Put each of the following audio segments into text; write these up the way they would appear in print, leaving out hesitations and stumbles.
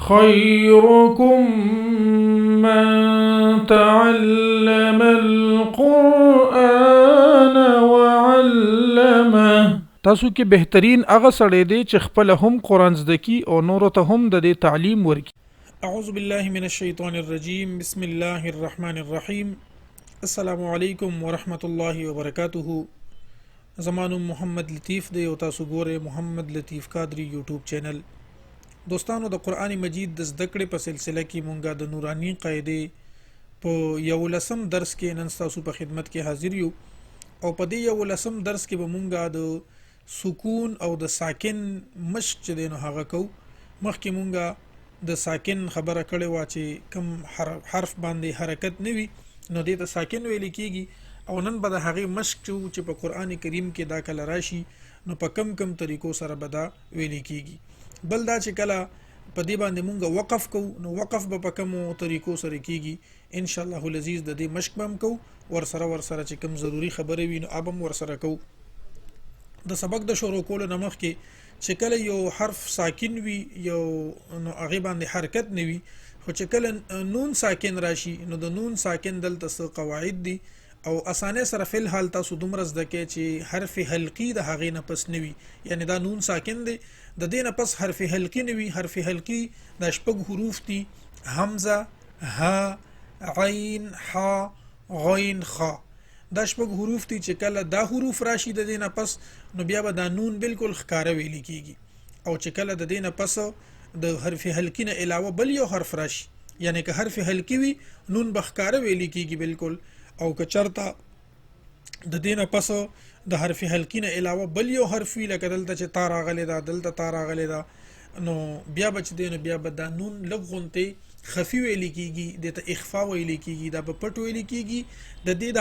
خيركم من تعلم القرآن وعلمه. تاسو کې بهترین هغه سړی دی چې خپل هم قرآن زده کی او نورو ته هم د دې تعلیم ورکړي. اعوذ بالله من الشیطان الرجیم. بسم الله الرحمن الرحیم. السلام علیکم ورحمت الله وبرکاته. زمانو محمد لطیف دی او تاسو ګوره محمد لطیف قادری یوټیوب چینل. دوستانو د قرآن مجید د زده کړې په سلسله کې مونږه د نورانی قاعده په یو لسم درس کې نن تاسو په خدمت کې حاضر یو او په دې یو لسم درس کې به مونږه د سکون او د ساکن مشق چې دینو هغه کو. مخکې مونږه د ساکن خبره کړې و چې کم حرف باندې حرکت نوي نو دې ته ساکن ویل کیږي او نن به د هغې مشق چې په قرآن کریم کې دا کله راشي نو په کم طریقو سره به دا ویل کیږي. بل دا چې کله په دې باندې مونږ وقف کو نو وقف به په کومو طریقو سره کیږي ان شاء الله العزیز. د دې مشق بم کو ورسره چې کوم ضروری خبره وي نو ابم ورسره کو. د سبق د شروع کولو نمخ کې چې کله یو حرف ساکن وي یو نو هغه باندې حرکت نوي خو چې کله نون ساکن راشي نو د نون ساکن دلته څه قواعد دي او اسانه سره فل حال تاسو دومره زده کې چې حرف حلقي د هغې نه پس نوي یعنی دا نون ساکن دی د دې نه پس حرف حلقي نوي. حرف حلقي د شپږ حروف دي: حمزه، ها، عین، ح، غین، خ. دا شپږ حروف دي چې کله دا حروف راشي د دې نه پس نو بیا به دا نون بالکل ښکاره ویل کیږي او چې کله د دې نه پس د حرف حلقي نه علاوه بل یو حرف راشي یعنی که حرف حلقي وي نون به ښکاره ویل کیږي بالکل او که چرته د دې نه پس د حرف حلقي نه علاوه بل یو حرف وي لکه دلته چې تا راغلی دا دلته تا راغلی دا نو بیا به چې دی نو بیا به دا نون لږ غونتې خفي ویل کیږي د ته اخفا ویل کیږي دا په پټ ویل کیږي د دې د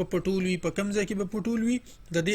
په پټول وي په کمزه کې په پټول وي د دې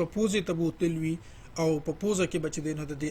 په پوزې ته بوتل وي او په پوزه کې بچ دی نو د دې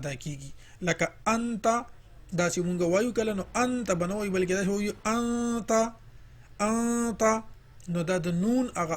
ادا کیږي لکه انت دا چې مونږ وایو کله نو انت بنوي بلکې دا وایو انت نو دا د نون هغه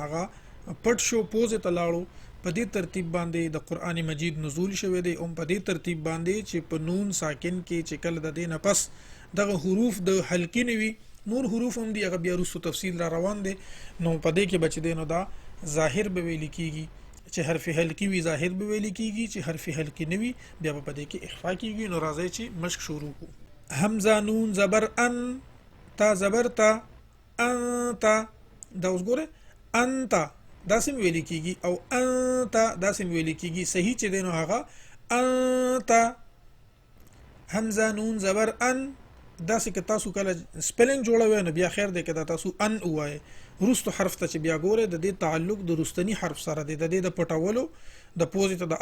هغه پټ شو پوزې ته لاړو. په دې ترتیب باندې د قرآن مجید نزول شوی دی او په دې ترتیب باندې چې په نون ساکن کې چې کله د دې نه پس دغه حروف د حلقي نوي نور حروف هم دي هغه بیا وروسته تفصیل را روان دي نو په دې کې بچ دی نو دا ظاهر به ویل کیږي چې حرف حلقي وي ظاهر به ویل کیږي چې حرف حلقي نوي بیا په دې کې اخفا کیږي. نو راځي چې مشق شروع کو. حمزه نون زبر ان تا زبر تا انت دا اوس ګوره انت دا سم ویل کیږي او انت دا سم ویل کیږي صحیح چې دینو هغه انت. حمزه نون زبر ان دا چې تاسو کله سپیلنګ جوړوي نو بیا خیر دی که تاسو ان وایي وروستو حرف ته چې بیا ګوره د دې تعلق د رستنی حرف سره دی د دې د پټولو د پوزې ته د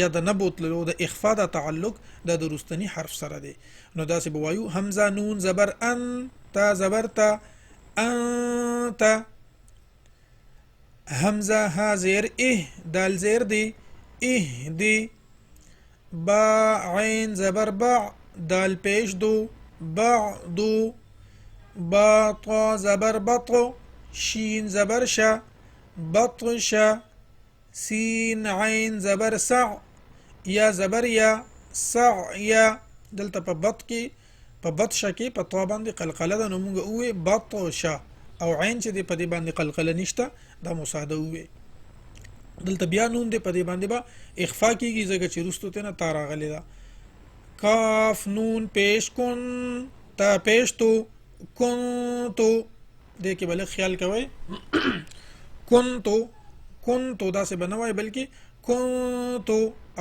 یا د نه بوتللو د اخفا د تعلق د رستنی حرف سره دی. نو دا چې بوایو حمزه نون زبر ان تا زبر تا انت. حمزه ها زیر دال زیر دی دی. با عین زبر با دال پیش دو بعدو. با طا زبر بطو شین زبر شا بطش. سین عین زبر سع یا زبر یا سع یا. دلته په بط کې په بطشه کې په طا باندې قلقله ده نو موږ وې بطشه او عین چې دی په دې باندې قلقله نشته دا مساعده وې. دلته بیا نون دی په دې باندې با اخفا کیږي ځکه چې رستو ته نه تا راغلی ده. کاف نون پیش کن تا پیش تو کنتو دې کې بل خیال کوئ کنتو دا څه بنوي بلکې کنتو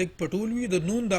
لګ پټول وي د نون دا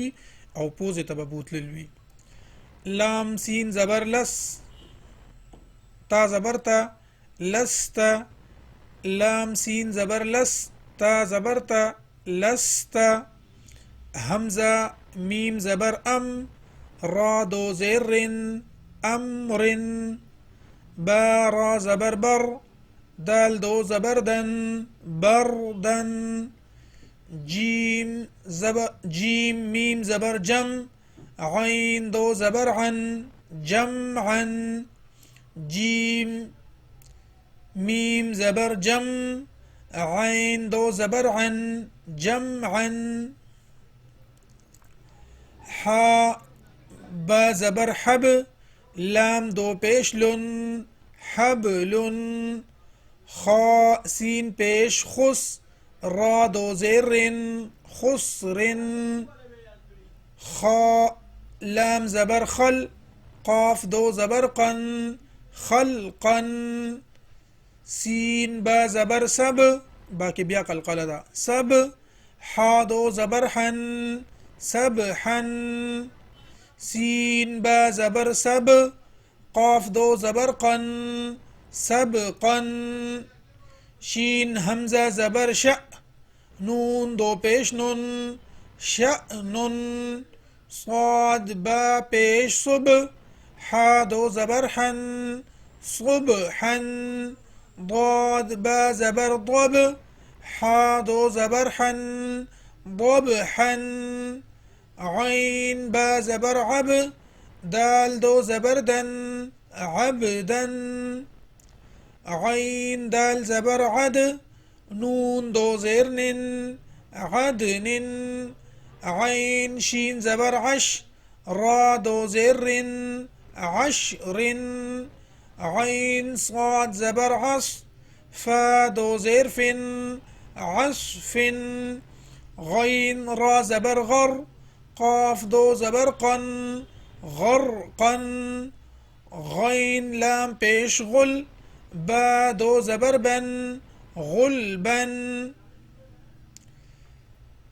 وي او پوزې ته به بوتلل وي. لام سین زبر لس تا زبر تا لست. لام سین زبر لس تا زبر تا لست. حمزه میم زبر ام را دو زر امر. با را زبر بر دال دو زبردن بردن. جیم میم زبر جم عین دو زبر عن جمعا. جیم میم زبر جم عین دو زبر عن جمعا. حا با زبر حب لام دو پیش لن حبل خا سين پیش خس را دو زر خسر خا لام زبر خل قاف دو زبر قن خلقا سين با زبر سب باقي بیا قلقله ده سب حا دو زبر حن سبحا سين با زبر سب قاف دو زبر قن سبقا شين همزة زبر شأ نون دو پیش نون شأن صاد با پیش صب حا دو زبر حن صبحا ضاد با زبر ضب حا دو زبر حن ضبحا عين با زبر عب دال دو زبر دن عبدا عين دال زبر عد نون دو زير نن عدن عين شين زبر عش را دو زر عشر عين صاد زبر عص فا دو زرف عصف غين را زبر غر قاف دو زبر قن غرقا غين لام پیش غل با دو زبر بن غلبا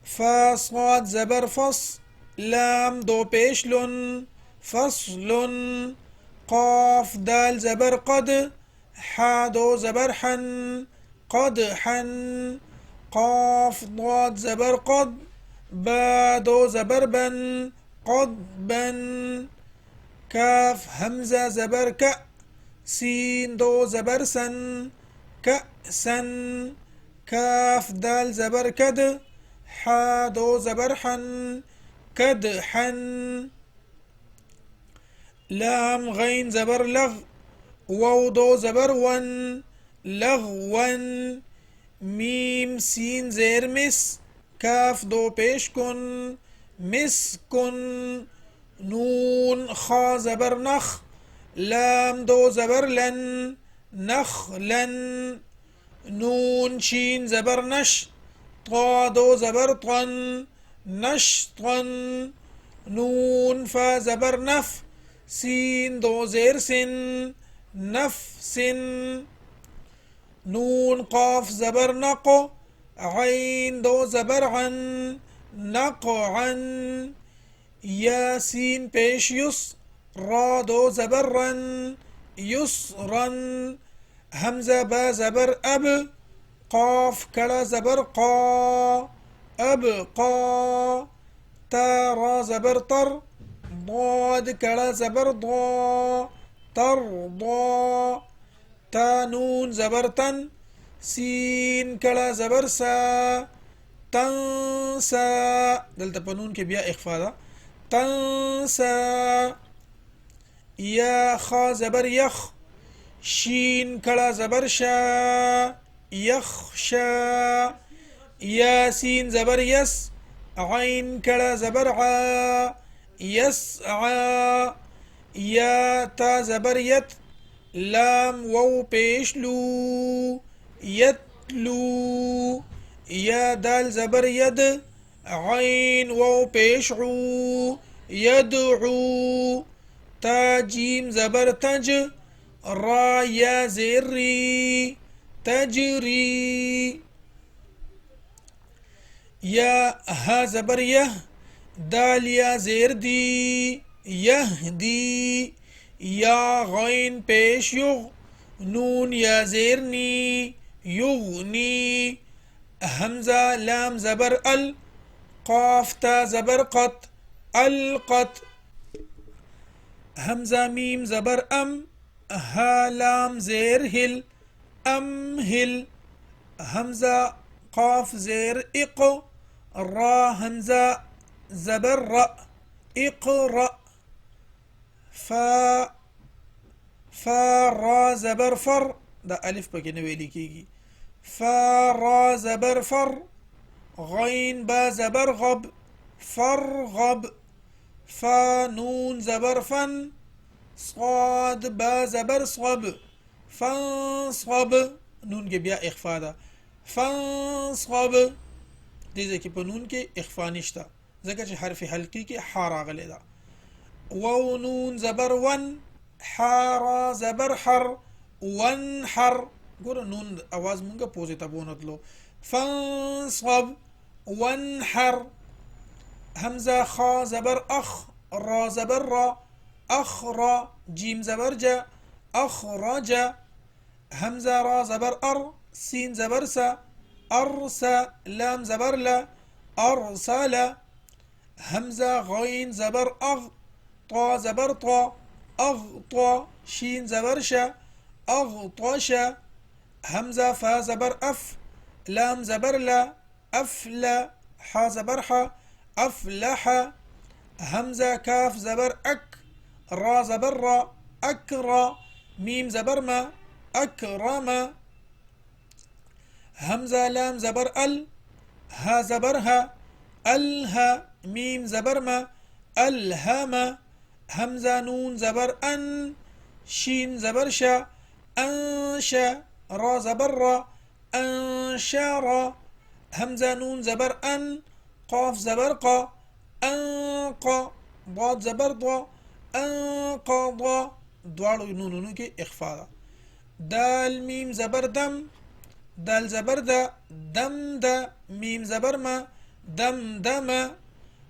فا صاد زبر فص لام دو پیش لن فصل قاف دال زبر قد حا دو زبر حن قدحا قاف ضاد زبر قد با دو زبر بن قضبا كاف همزة زبر ك سين دو زبر سن كأسا كاف دال زبر كد حا دو زبر حن كدحا لام غين زبر لغ واو دو زبر ون لغوا ميم سين زير مس كاف دو پیش کن مسكن نون خا زبر نخ لام دو زبر لن نخلا نون شين زبر نش طا دو زبر طن نشطا نون فا زبر نف سين دو زير سن نفس نون قاف زبر نق عين دو زبر عن نقعا يا سين پیش يس را دو زبر رن يسرا همزة با زبر أب قاف كلا زبر قا أبقى تا را زبر طر ضاد كلا زبر ضا ترضى تا نون زبر تن سين كلا زبر سا تنسى دلتا پنون کے بیا اخفا دا تنسى يا خا زبر يخ شين كلا زبر شا يخشى يا سين زبر يس عين كلا زبر عا يسعى يا تا زبر يت لام واو پیش لو يتلو يا دال زبر يد عين واو پیش عو يدعو تا جيم زبر تج را يا زري تجري يا ها زبر يه دال يا زير دي يهدي يا غين پیش يغ نون يا زيرني يغني همزة لام زبر ال قاف تا زبر قط القط همزة ميم زبر ام ها لام زير هل امهل همزة قاف زير اق را همزة زبر را اقرأ فا را زبر فر دا الف پکې نه ویل کیږي فا را زبر فر غين با زبر غب فرغب فا نون زبر فن، صاد با زبر صب، فانصب. نون کې بیا اخفا ده، فانصب. دې ځکه په نون کې اخفا نشته ځکه چې حرف حلقي کې ح راغلی ده. واو نون زبر ون، حارا زبر حر، ونحر. ګوره نون اواز مونږه پوزې ته بونتلو. فانصب وانحر. همزه خا زبر اخ، را زبر را، اخرا. جيم زبر جا، اخرج. همزه را زبر ار، سين زبر سا، ارسا. لام زبر لا، ارسل. همزه غين زبر اغ، طا زبر طا، اغطى. شين زبر شا، اغطش. همزه فا زبر اف، لام زبر لا، افلا. حا زبر حا، افلح. همزه كاف زبر اك، را زبر را، اكرا. ميم زبر ما، اكرم. همزه لام زبر ال، ها زبر ها، الها. ميم زبر ما، الهم. همزه نون زبر ان، شين زبر شا، انشا. را زبر را، انشارا. همزه نون زبر ان، قاف زبر قا، انقا. ضاد زبر ضا، انقضا. دواړو نونونو کې اخفا ده. دال ميم زبر دم، دال زبر ده، دم ده. ميم زبر ما، دم دم.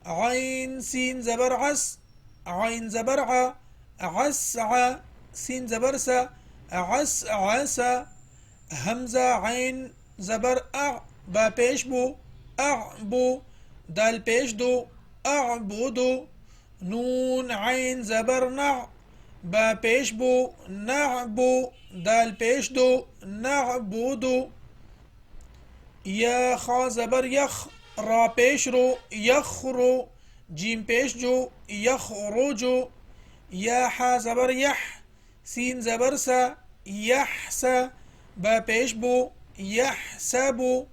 عين سين زبر عس، عين زبر ع، عسع. سين زبر سا، عسعس. همزة عين زبر أع، با پیش بو، أعبو. دال پیش دو، أعبدو. نون عين زبر نع، با پیش بو، نعبو. دال پیش دو، نعبدو. یا خا زبر یخ، را پیش رو، یخرو. جیم پیش جو، یخرجو. یا حا زبر یح، سین زبر سا، یحسا. با پیش بو، یحسبو.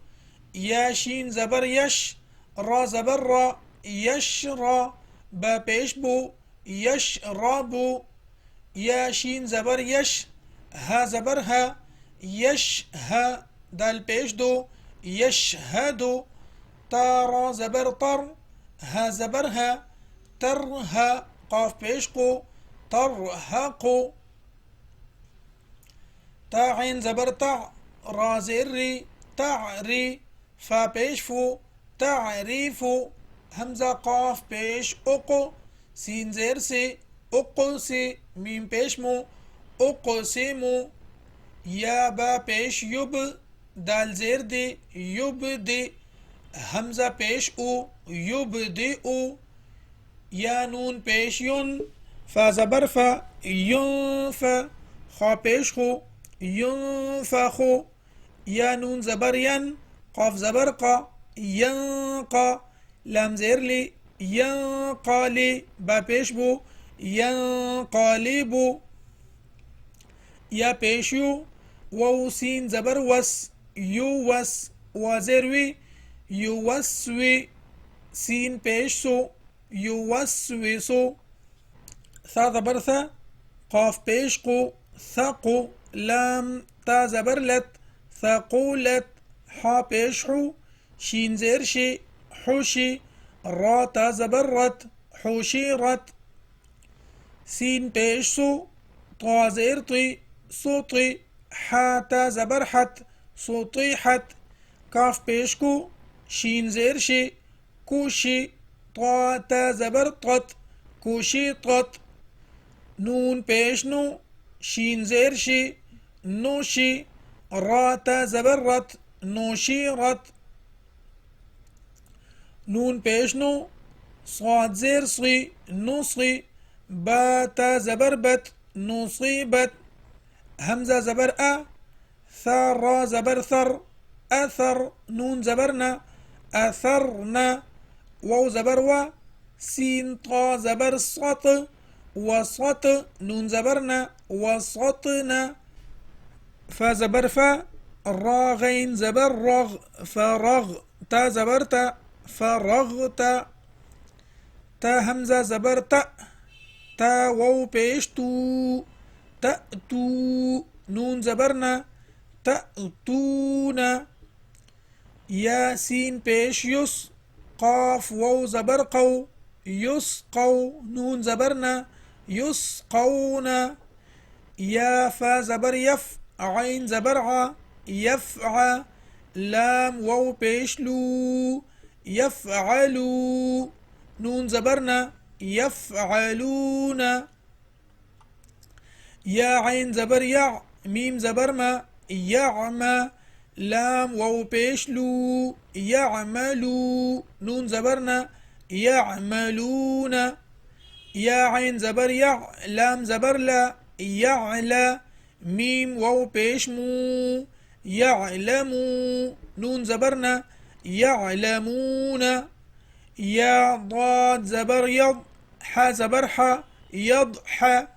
یا شین زبر یش، را زبر را، یشرا. با پیش بو، یشربو. یا شین زبر یش، ها زبر ها، یشها. دال پیش دو، يشهد. تا را زبر طر، ها زبر ها، ترها. قاف پیشقو، ترهقو. تا عين زبر تع، را زر ري، تعري. فا پیش فو، تعريفو. همزة قاف پیش اقو، سين زر سي، اقسي. ميم پیش مو، اقسمو. یا با پیش یب، دال زیر دی، یب دی. همزه پیش او، یب دی او. یا نون پیش یون، فا زبر فا، ینفا. خا پیش خو، ینفخو. یا نون زبر ین، قاف زبر قا، ینقا. لام زیر لی، ینقالی. با پیش بو، ینقالبو. یا پیش یو، واو سين زبر وس، يوس. وزروي، يوسوي. سين بيشسو، يوسوسو. ثا زبر ثا، قاف بيشقو، ثقو. لام تا زبر لت، ثقولت. حا بيشحو، شين زيرشي، حوشي. را تا زبر رت، حوشيرت. سين بيشسو، طا زيرطي، صوتي. حاتا زبر حت، صوتيحت. كاف بيشكو، شين زيرشي، كوشي. طا تا زبر طت، كوشيطت. نون بيشنو، شين زيرشي، نوشي. را تا زبرت، نوشيرت. نون بيشنو، صاد زير صي، نصي. با تا زبربت، نصيبت. همزة زبر أ، ثا را زبر ثر، أثر. نون زبرنا، أثرنا. واو زبر و، سين طا زبر صط، وسط. نون زبرنا، وسطنا. فا زبر فا، را غين زبر رغ، فرغ. تا زبرت، فرغت. تا همزه زبر تا تا واو پیش تو تأتو نون زبرنا تأتون یا سین پیش یس قاف واو زبر قو يسقو نون زبرنا يسقون يا فا زبر يف عين زبر ع يفع لام واو بيشلو يفعلوا نون زبرنا يفعلون يا عين زبر يع ميم زبر ما يعمى لام واو بيشلو يعملوا نون زبرنا يعملون يا عين زبر يع لام زبر لا يعلى ميم واو بيشمو يعلموا نون زبرنا يعلمون يا ضاد زبر يض ح زبر ح يضحى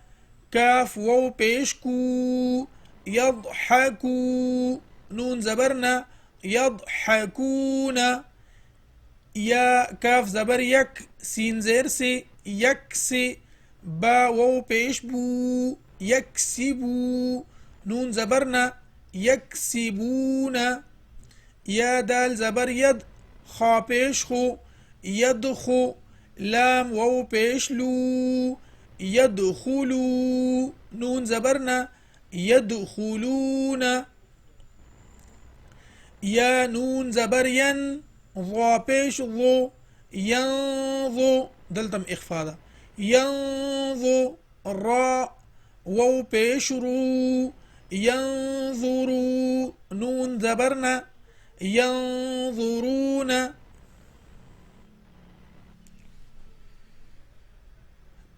كاف واو بيشكو يضحكوا نون زبرنا يضحكون يا كاف زبر يك سين زير سي يكسي با واو بيش بو يكسبو نون زبرنا يكسبون يا دال زبر يد خا بيش خو يدخو لام واو بيش لو يدخلوا نون زبرنا يدخلون يا نون زبر ين ضا بيش ضو ينظو دلتم إخفاء ينظو را واو بيش رو ينظروا نون زبرنا ينظرون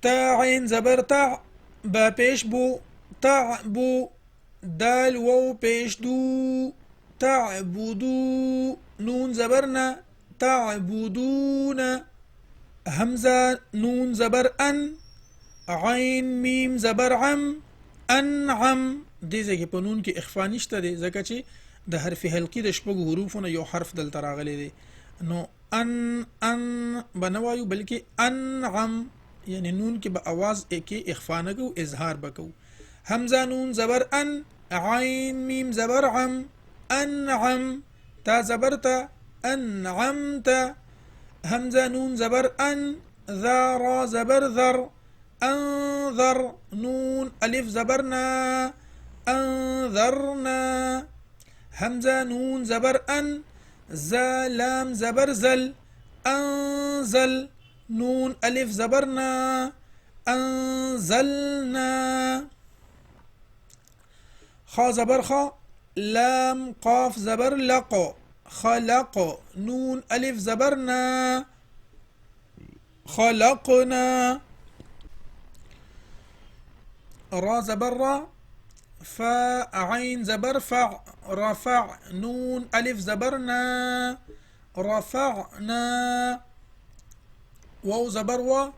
تا عين زبر تع با بيش بو تعبو دال واو بيش دو تعبدو نون زبرنا تعبدون همزة نون زبر أن عين ميم زبر عم أنعم دې ځای کې په نون کې اخفا نشته دی ځکه چې د حرف حلقي د شپږو حروفونو یو حرف دلته راغلی دی نو ان به نه وایو بلکې انعم یعنی نون کې به اواز کې اخفا نه کوو اظهار به کوو همزه نون زبر ان عین میم زبر عم انعم تا زبرت انعمت همزه نون زبر ان ذا را زبر ذر انذر نون الف زبرنا انذرنا همزه نون زبر ان زا لام زبر زل انزل نون الف زبرنا انزلنا خا زبر خا لام قاف زبر لق خلق نون الف زبرنا خلقنا را زبر را فا عين زبر فع رفع نون ألف زبرنا رفعنا واو زبر و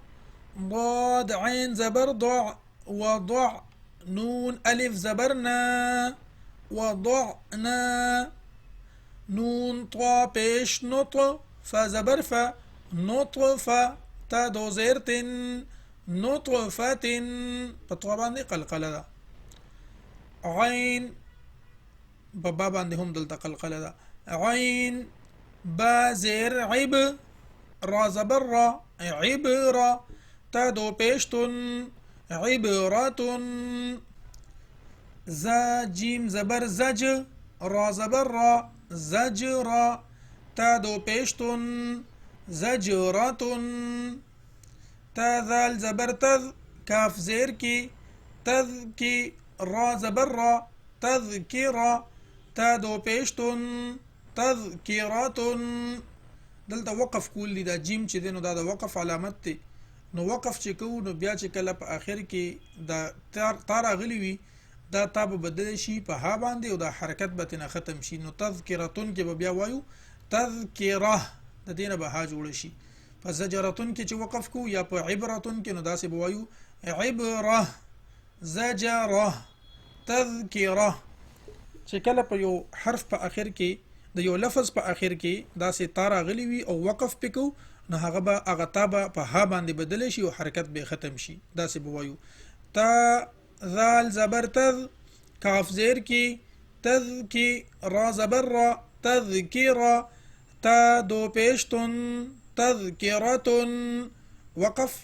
ضاد عين زبر ضع وضع نون ألف زبرنا وضعنا نون طا بيش نط فزبر ف نطف تا دو زيرتن نطفة بطوا باندې قلقله ده عين بابا باندې هم دلته قلقله ده عين با زير عب را زبر را عبرة تا دو بيشتن عبرة زا جيم زبر زج را زبر را زجرة تا دو بيشتن زجرة تا ذال زبر تذ كاف زير كي تذ كي را زبر را تذكرة تا دو بيشتن تذكرة دلته وقف کول دي دا جیم چې دی نو دا د وقف علامت دی نو وقف چې کوو نو بیا چې کله په آخر کې دا تا راغلی وي دا تا به بدل شي په ها باندې او دا حرکت به تنه ختم شي نو تذکرتون کې به بیا وایو تذکره د دینه به ها جوړ شي په زجرتون کې چې وقف کو یا په عبرتون کې نو داسې به وایو عبره زجره تذکره چې کله په یو حرف په آخر کې د یو لفظ په آخر کې داسې تا راغلی وي او وقف پکو نو هغه به هغه تا به په ها باندې بدل شي او حرکت به ختم شي. داسې به وایو تا ذال زبر تذ، کاف زیر کی تذ کی، را زبر را تذکرا، تا دو پیشتن تذکرتن، وقف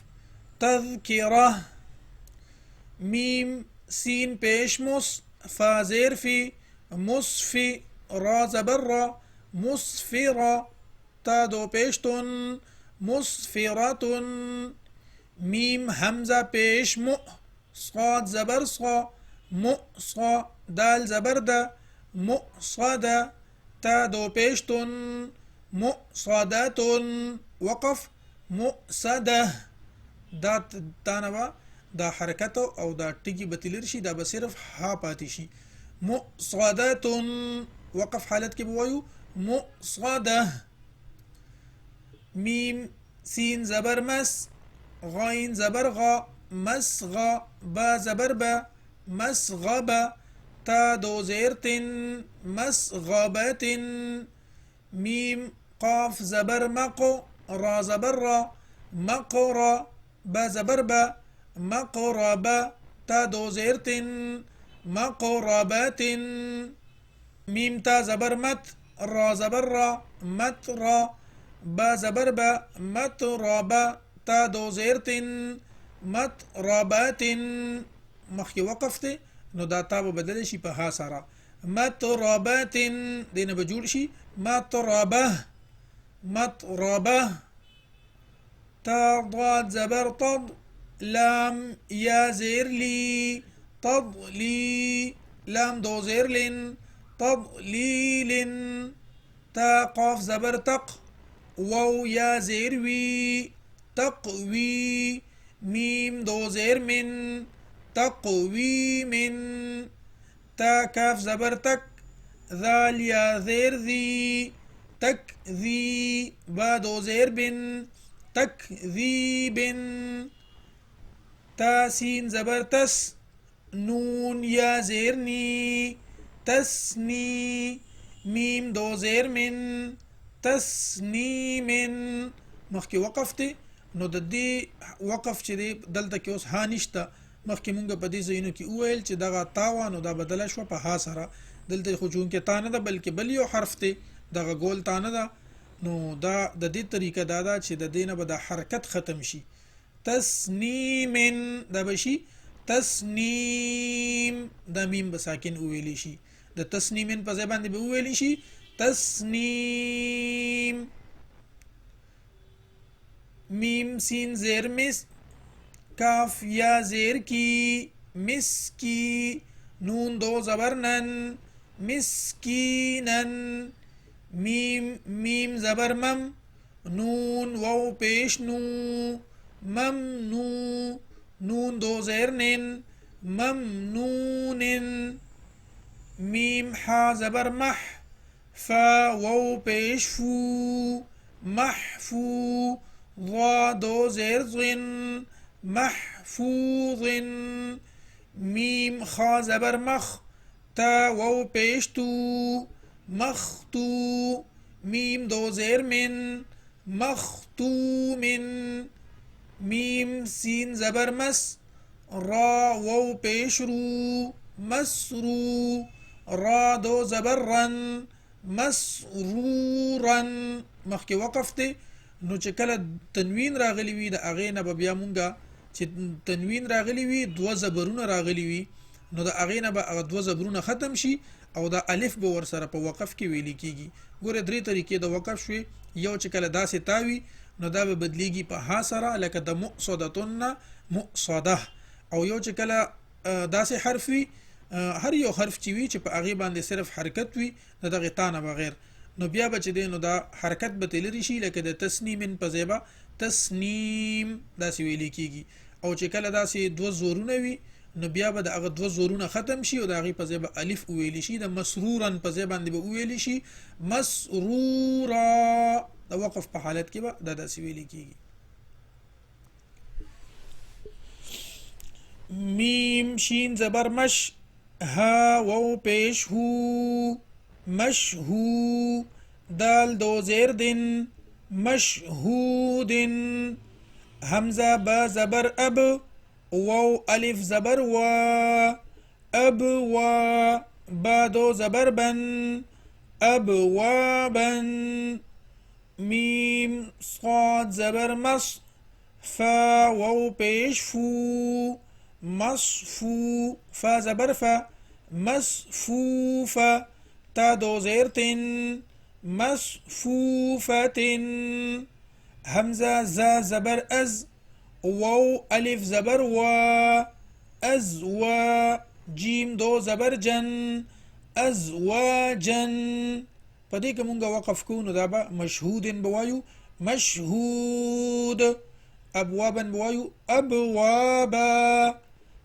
تذکره. میم سین پیش مس، فا زیر فی مصفی، را زبر را مصفرا، تا دو پیشتن مصفرتن. میم همزه پیش مؤ، صاد زبر صا مؤصا، دال زبر ده مؤصده، تا دو پیشتن مؤصدتن، وقف مؤصده. دا تانوا دا حرکت او دا ټکی بتلر شي، دا به صرف ها پاتې شي. مؤصدتن وقف حالت کې بوایو مؤصده. میم سین زبر مس، غاین زبر غا مسغا، با زبر با مسغبا، تا دو زیرتن مسغبتن. میم قاف زبر مقو، را زبر را مقرا، با زبر با مقربا، تا دو زیرتن مقربتن. میم تا زبر مت، را زبر را مترا، با زبر با متربا، تا دو زیرتن مترباتن. مخکې وقف دی نو دا تا به بدل شي په ها سره، مترباتن دینه به جوړ شي متربه متربه. تا ضاد زبر طد، لام یا زیر لی تضلی، لام دو زیر لن تضلیل. تا قاف زبر تق، واو یا زیر وی تقوی، میم دو زیر من تقوی من. تا کاف زبر تک، ذال یا زیر ذی تک ذی، با دو زیر بن تک ذی بن. تا سین زبر تس، نون یا زیر نی تسنی، میم دو زیر من تسنی من. مخکې وقف دی نو د دې وقف چې دی دلته کې اوس ها نشته. مخکې مونږ په دې ځایونو کې وویل چې دغه تا وه نو دا بدله شوه په ها سره. دلته خو چونکې تا نه ده بلکې بل یو حرف دی، دغه ګول تا نه ده، نو دا د دې طریقه دا ده چې د دې نه به د حرکت ختم شي. تسنیمن دا به شي تسنیم، دا میم به ساکن وویلی شي. د تسنیمن په ځای باندې به وویلی شي تسنیم. میم سین زیر مس، کاف یا زیر کی مسکی، نون دو زبر نن مسکینن. میم زبر مم، نون واو پیش نو ممنو، نون دو زیر نن ممنون. میم حا زبر مح، فا واو پیش فو محفو، ضا دو زیر ضن محفوظ. میم خا زبر مخ، تا واو پیش تو مختو، میم دو زیر من مختوم. میم سین زبر مس، را واو پیش رو مسرو، را دو زبر رن مسرورا. مخکې وقف دی نو چې کله تنوین راغلی وي د هغې نه به بیا مونږه چې تنوین راغلی وي دوه زبرونه راغلی وي نو د هغې نه به هغه دوه زبرونه ختم شي او دا الف به ورسره په وقف کې ویلی کېږي. ګوره درې طریقې د وقف شوې. یو چې کله داسې تاوي نو دا به بدلیږي په ها سره لکه د مؤصدتن مؤصده، او یو چې کله داسې حرف وي هر یو حرف چې وي چې په هغې باندې صرف حرکت وي د دغې تا نه بغیر نو بیا به چې دی نو دا حرکت به ترې لرې شي لکه د تسنیمن په ځای به تسنیم داسې ویلی کېږي. او چې کله داسې دوه زورونه وي نو بیا به د هغه دوه زورونه ختم شي او د هغې په ځای به الف وویلی شي. د مسرورن په ځای باندې به وویلی شي مسرورا. د وقف په حالت کې به دا داسې ویلی کېږي. میم شین زبر مش، ها واو پیش هو مشهو، دال دو زیر دن مشهود. همزة با زبر أب، واو ألف زبر وا، أب وا. با دو زبر بن، أبوابا. ميم صاد زبر مص، فا واو پیش فو، مصفو. فا زبر فا، مصفوفة. تا دو زير تن، مصفوفة. همزة زا زبر أز، واو ألف زبر وا، أزوا. جيم دو زبر جن، أزواجا. پدې کې مونږه وقف کوو نو دا به مشهود بوایو مشهود. ابوابا بوایو ابوابا.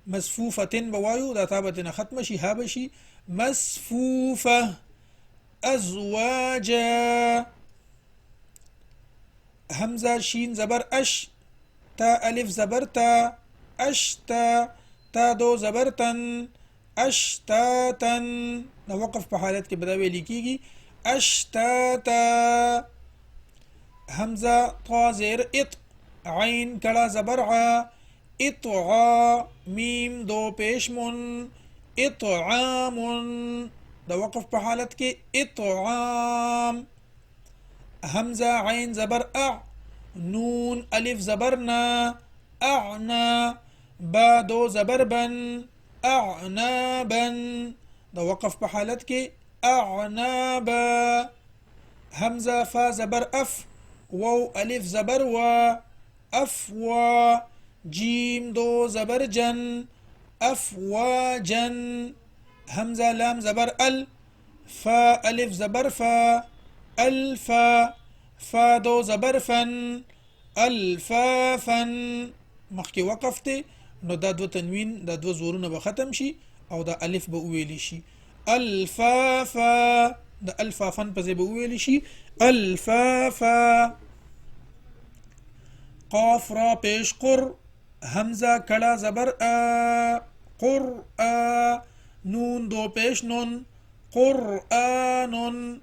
مصفوفة بوایو دا تابتنا ختم شي ها بشي مصفوفة. أزواجا. همزة شين زبر أش، تا ألف زبر تا، أشتا. تا دو زبر تن، أشتاتا. نوقف په حالت کې بداوي لیکيږي أشتاتا. همزة طا زير إط، عين كلا زبر ع، إطعا. ميم دو پیش من، إطعام. نوقف په حالت کې إطعام. همزة عين زبر أع، نون ألف زبرنا، أعنا. با دو زبر بن، أعنابا. نوقف په حالت کې أعنابا. همزة فا زبر أف، واو ألف زبر وا، أفوا. جيم دو زبر جن، أفواجا. همزة لام زبر ال، فا ألف زبر فا، ألفا. فا دو زبر فن، ألفافا. مخکې وقفتې نو دا دو تنوین دا دو زورونه به ختم شي او دا الف به وویلی شي الفافا. دا الفافن په ځای به وویلی شي الفافا. قاف را پیش قر، همزه کلا زبر آ، قرآ. نون دو پیش نون، قرآن.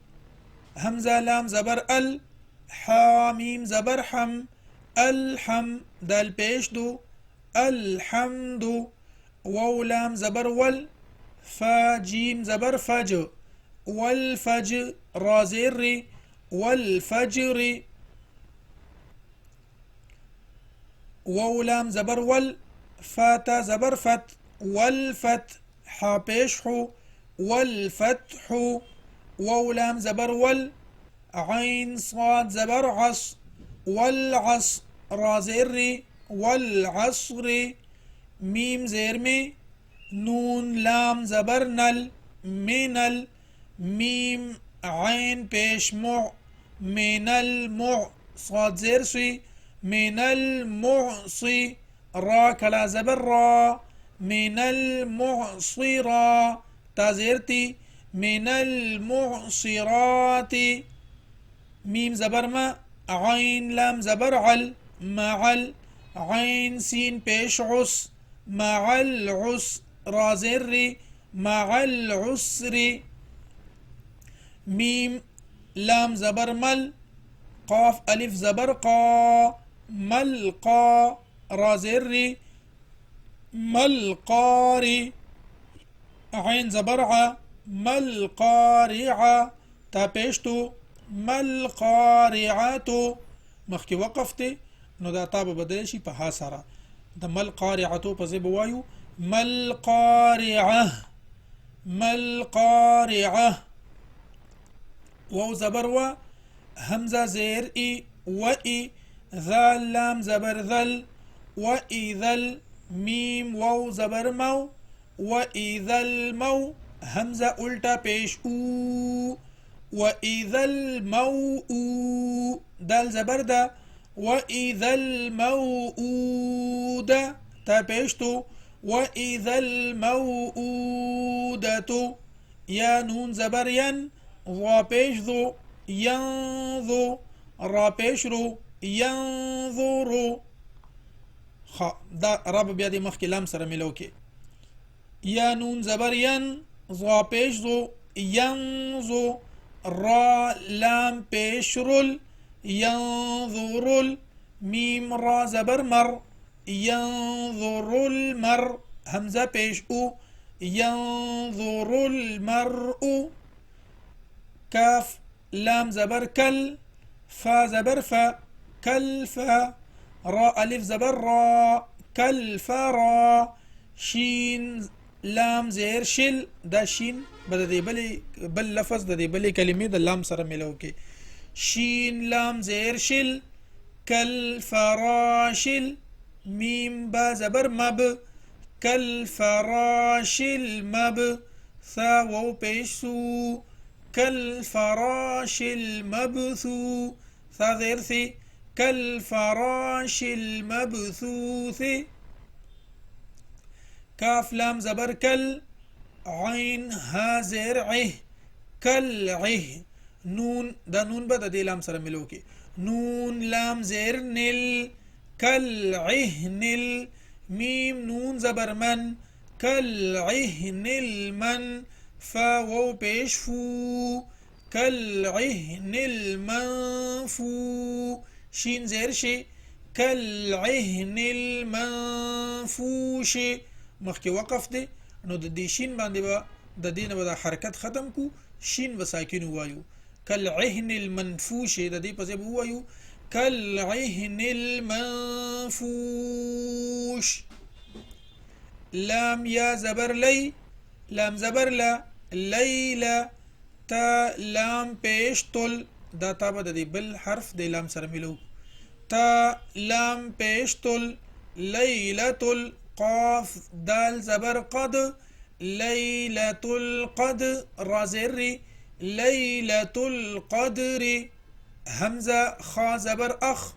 همزه لام زبر ال، حاميم زبر حم، الحم. دال پیش دو الحمد. واو لام زبر ول، فا جيم زبر فج، والفجر. را زير والفجر. واو لام زبر ول، فاتا زبر فت، والفت. حا پیش حو، والفتح. واو لام زبر ول، عين صاد زبر عص، والعصر. را زير والعصر. ميم زير مي، نون لام زبر نل، منل. ميم عين پیش مع، من المع. صاد زير سي، من المعصي. را كلا زبر را، من المعصرة. تا زيرتي من المعصرات. ميم زبر ما، عين لام زبر عل، معل. عين سين پیش عس، مع العس. را زر مع العسر. ميم لام زبر مل، قاف ألف زبر قا، ملقا. را زر ملقاري. عين زبر ع، ملقارعة. تا پیشتو ملقارعة. مخکې وقفتې نو دا تا به بدل شي په ها سره د ملقارعة په ځای به وایو ملقارعة ملقارعة. واو زبر و، همزة زير إي وإي. ذال لام زبر ذل، وإذا. ميم واو زبر مو، وإذا المو. همزة ألتا پیش او، وإذا الموء. دال زبر دا، وإذا الموءودة. تا پیشتو وإذا الموءودة. يا نون زبر ين، ضا پیش ذو، ينظو. را پیش رو، ينظر. دا رب بیا دی مخکې لام سره ملو کې. یا نون زبر ين، ضا پیش ذو، ينظو. را لام پیش رل، ينظر ميم را زبر مر ينظر المر همزة پیش او ينظر المرء كاف لام زبر كل فا زبر فا كالفا را ألف زبر را كالفرا شين لام زير شل دا شين بدا دي بل لفظ دا دي بل كلمة دا لام سره ملو کې شين لام زير شل كالفراشل ميم با زبر مب كالفراش المب ثا وو بيشو كالفراش المبثو ثا زير ثي كالفراش المبثوث كاف لام زبر كل عين ها زير عه كالعه نون دا نون بدا دي لام سره ملوكي نون لام زير نل كالعهن ميم نون زبر من كالعهن المن فا وو بيش فو كالعهن المنفو شين زير شي كالعهن المنفوش مخکې وقف دی نو د دې شین باندې به د دې نه به حرکت ختم کو شین به ساکن وایو كالعهن المنفوش د دې په ځای به وایو كالعهن المنفوش لام يا زبر لي لام زبر لا ليلى تا لام پیش تل دا تا به د دې بل حرف د لام سره ملو تا لام پیش تل ليلة قاف دال زبر قد ليلة القدر رازر ليلة القدر همزة خا زبر أخ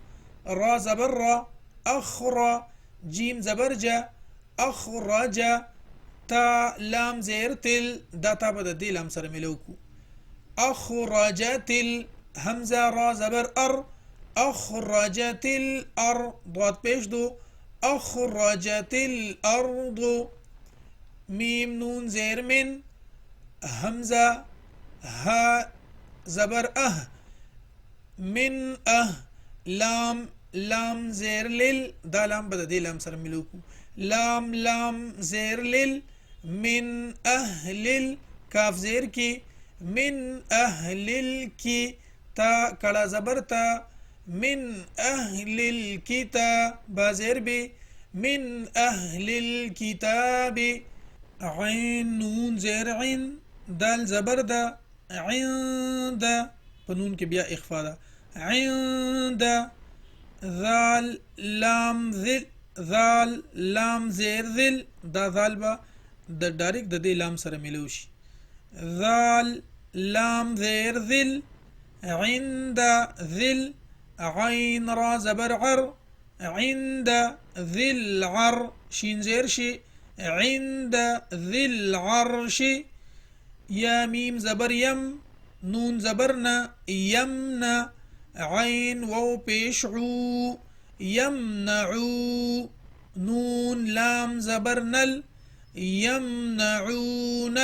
را زبر را أخرى جيم زبر جا أخرج تا لام زير تل دا تا بدا دي لام سر ملوكو أخرجت همزة را زبر أر أخرجت الأرض ضاد پیش دو أخرجت الأرض ميم نون زير من همزة ها زبر من لام زير لل دا لام بدا دي لام سر ملوكو لام زير لل من أهل كاف زير كي من أهل الكي تا كلا زبر تا من أهل الكتاب بازير بي من أهل الكتاب عين نون زير عين دال زبر دا عند بنون كي بيا إخفاء دا عند ذال لام ذل ذال لام زير ذل دا ذال با دا دارك دا دي لام سر ملوشي ذال لام ذير ذل عند ذل عين را زبر عر عند ذي العر شين زير شي عند ذي العرش يا ميم زبر يم نون زبرنا يمنا عين وو بيشعو يمنعو نون لام زبرنل يمنعون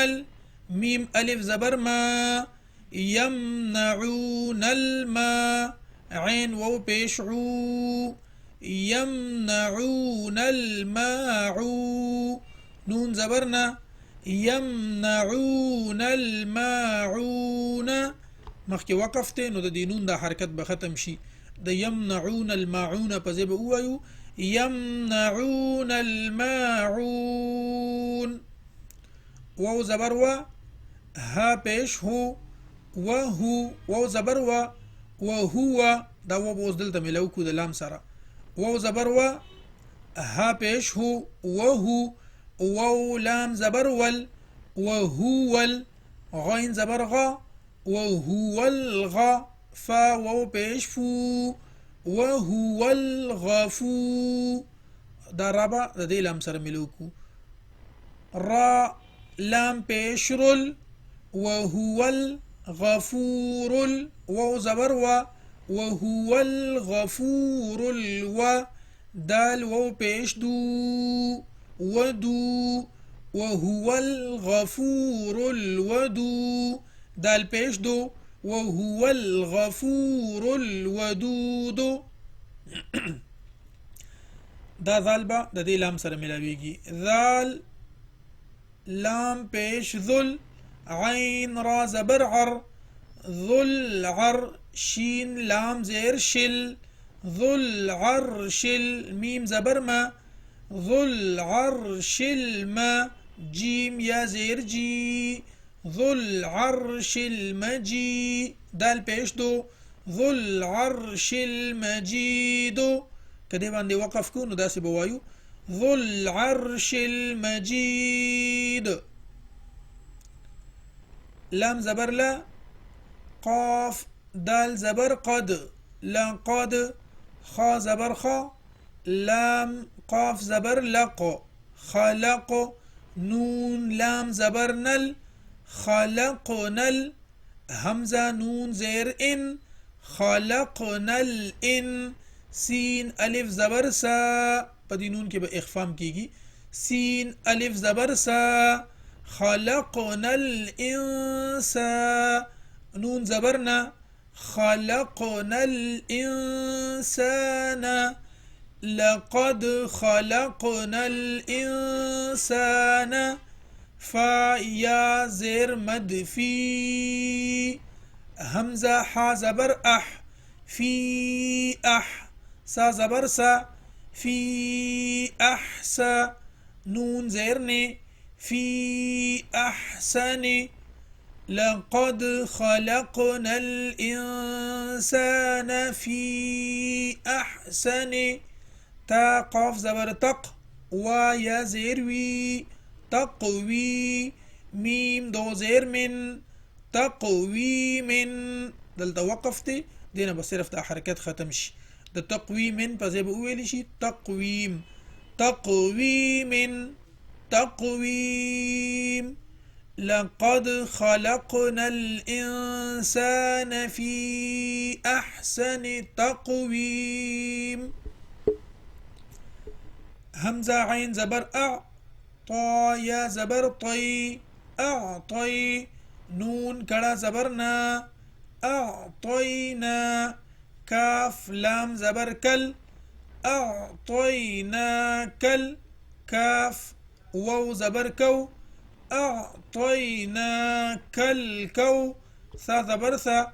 ميم ألف زبر ما يمنعون الماء عين وو بيشعو يمنعون الماعون نون زبرنا يمنعون الماعون مخکې وقفته نو د دې نون دا حرکت به ختم شي د يمنعون الماعون په ځای به ووایو يمنعون الماعون واو زبر و ها پیش هو وهو واو زبر و وهو دا و بوز دلته ملو کو د لام سره واو زبر و ها پیش هو وهو واو لام زبر ول وهو غين زبر غا وهو الغا فا واو پیش فو وهو الغفو دا رابع د دې لام سره ملو کو را لام پیش رل وهو الغفور واو زبر و وهو الغفور الو دال واو پیش دو ودو وهو الغفور الودو دال پیش دو وهو الغفور الودود. دا ذال با د دې لام سره ملاويږي. ذال لام پیش ذل عین را زبر عر ذل عر شین لام زیر شل ذل عرش میم زبر ما ذل عرش الما جيم يا زير جي ذو العرش المجيد دال پیش دو ذو العرش المجيد کدی باندې وقف کو نو داسې بوایو ذو العرش المجيد. لام زبر لا قاف دال زبر قد لا قد خا زبر خا لام قاف زبر لق خلق نون لام زبر نل خلقنا همزة نون زير إن خلقنا الإن سين ألف زبر سا بدي نون كي بإخفام كيجي سين ألف زبر سا خلقنا الإنسان نون زبرنا خلقنا الإنسان لقد خلقنا الإنسان فا يا زر مد في همزة حا زبر أح في أح سا زبر سا في أحسا نون زرني في أحسن لقد خلقنا الإنسان في أحسن تا قاف زبر تق ويا زير وي تقوي ميم دو زير من تقوي من دلتا وقفتي دينا بصرف دا حركات ختمش دا تقوي من پا زيب اويلي شي تقويم تقويم تقويم لقد خلقنا الإنسان في أحسن تقويم همزة عين زبر أع طا يا زبر طي أعطي نون كلا زبرنا أعطينا كاف لام زبر كل أعطينا كل كاف واو زبر كو أعطيناك الكو ثا زبر ثا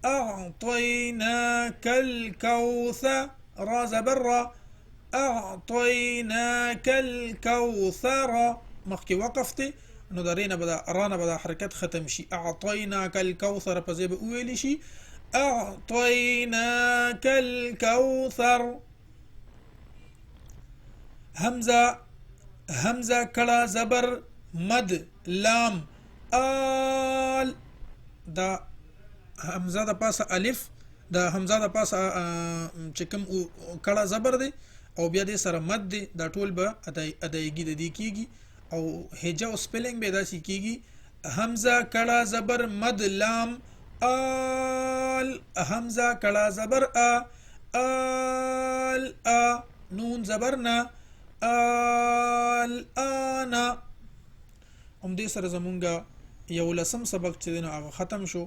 أعطيناك الكوثر را زبر را أعطيناك الكوثر مخكي وقفتي انه دارينا بدا رانا بدا حركات ختم شي أعطيناك الكوثر بزيب اويلي شي أعطيناك الكوثر همزة كلا زبر مد لام آل دا همزه دا پاسه الف دا همزه دا پاسه چې کوم کړه زبر دی او بیا دې سره مد دی دا ټول به ادایګي د دې کیږي او هجا او سپیلینګ به داسې کیږي همزه کړه زبر مد لام آل همزه کړه زبر آل نون زبرنا آنا هم دې سره زمونږه یو لسم سبق چې دی نو هغه ختم شو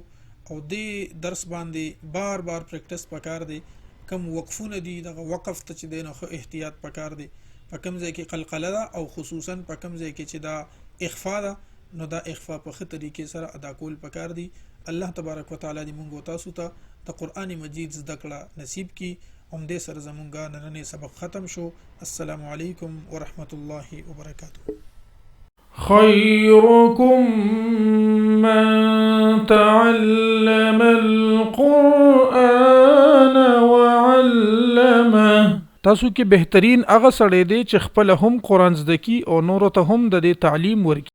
او دې درس باندې بار بار پریکټس پکار دی کم وقفونه دي دغه وقف ته چې دی نو خو احتیاط پکار دی په کوم ځای کې قلقله ده او خصوصا په کوم ځای کې چې دا اخفا ده نو دا اخفا په ښه طریقې سره ادا کول پکار دی. الله تبارک وتعالى دې مونږ تاسو ته د قرآن مجید زده کړه نصیب کړي. هم دې سره زمونږه نننی سبق ختم شو. السلام علیکم ورحمة الله وبرکاته. خيركم من تعلم القرآن وعلمه. تاسو کې بهترین هغه سړی دی چې خپل هم قرآن زده کی او نور ته هم د دې تعلیم ورکړي.